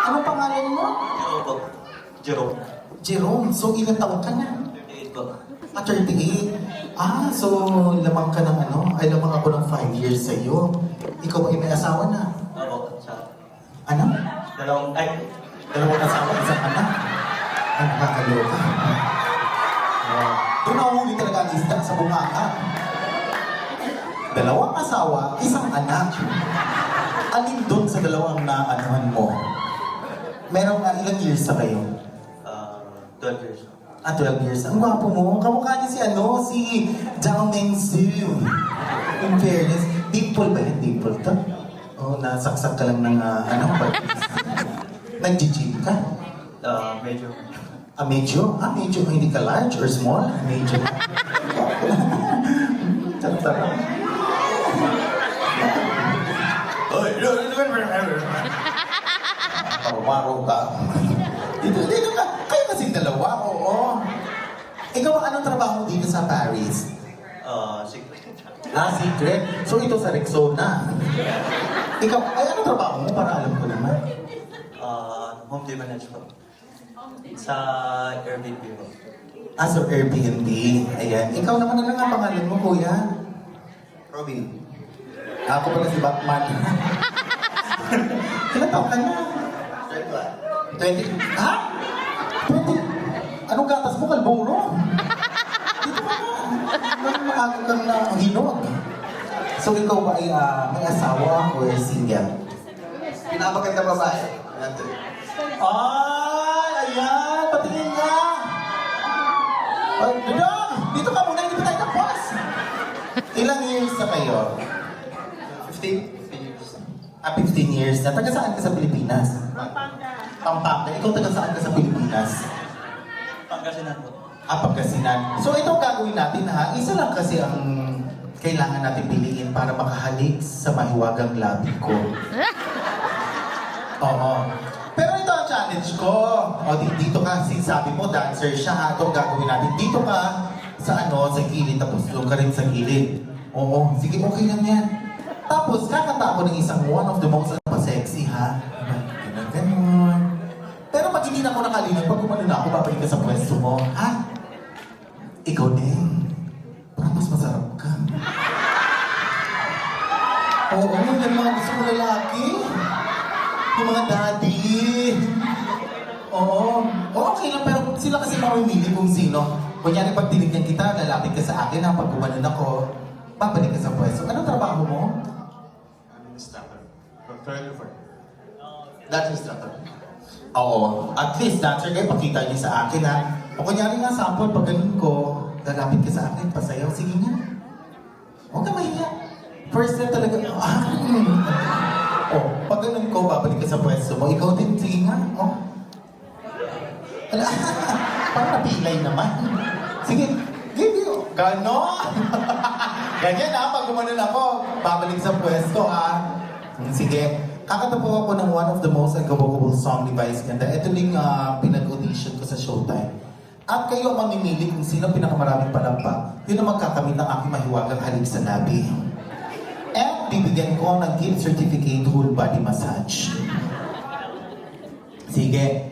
Ano pangalan mo? Jerome po. Jerome. Jerome. So, ilang taon ka na? 38 po. 38. So, lamang ka ng ay lamang ako ng 5 years sa'yo. Ikaw ba ay may asawa na? Ako, sa Ano? dalawang, Dalawang asawa, isang anak. Ay, nakakaloka. Doon nahuli talaga ang isda sa bunganga. Dalawang asawa, isang anak. Alin doon sa dalawang naanuhan mo? Meron nga ilang years na kayo? 12 years. 12 years. Ang gwapo mo. Kamukha niya si Zhao Mengsu. In fairness, dimple ba yun? Dimple to? Nasaksak ka lang ng nag-gym ka? Medyo. Medyo? Medyo. Hindi ka large or small? Medyo. Tara. Paro-paro ka. Dito ka. Kayo kasing dalawa, oo. Ikaw, anong trabaho mo dito sa Paris? Secret. Secret. So ito sa Rexona. Ikaw, anong trabaho mo para alam ko naman? Home day management. Sa Airbnb po. So Airbnb. Ayan. Ikaw naman ano nga pangalan mo, kuya? Robin. Ako pala si Batman. Ilan taon ka na? 20? Ha? 20? Anong gatas mo? Kalburo? Dito ka na. Makakag kang na hinog. So ikaw ba ay may asawa or single? Pinapaganda babae. Ay! Ayan! Patingin nga! Ay, Dudong! Dito ka muna, hindi pa tayo tapos! Ilang years na kayo? 15 years. 15 years na. Taga saan ka sa Pilipinas? Pampanga. Ikaw taga saan ka sa Pilipinas? Pangasinan po. Pangasinan. So itong gagawin natin ha, isa lang kasi ang kailangan natin piliin para makahalik sa mahiwagang labi ko. Oo. Pero ito ang challenge ko. Dito ka, sabi mo, dancer siya ha. Ito ang gagawin natin. Dito ka sa sa gilid, tapos doon ka rin sa gilid. Oo, sige, okay lang yan. Tapos, kakanta ako ng isang one of the most sexy ha. Ganun. Pero pag hindi na ako nakalinig, pag umano na ako, babalik ka sa pwesto mo. Ha? Ikaw din. Parang mas masarap ka. Oo, yan mga gusto ko lalaki. Yung mga daddy. Oo. Okay lang, pero sila kasi mamimili kung sino. Kunyari, pag tinignan kita, lalapit ka sa akin, pag gumanon ako, babalik ka sa pwesto. Anong trabaho mo? Instructor. Dance instructor. Oo. At least, dancer kayo, pakita niyo sa akin, ha? O kunyari nga, sample, pag ganun ko, lalapit ka sa akin, pasayaw, sige nga. Huwag ka mahiya. First time talaga, pag ganun ko, babalik ka sa pwesto mo. Ikaw din, sige nga. Parang napilay naman. Sige, give you. Ganon. Ganyan pag gumanon ako, babalik sa pwesto Sige. Kakanta po ako ng one of the most ungovable song ni Vice Ganda. Ito din pinag-audition ko sa Showtime. At kayo ang mamimili kung sino pinakamaraming palampak. Yun ang magkakamit ng aking mahiwagang halik sa labi. At bibigyan ko ng gift certificate whole body massage. Sige.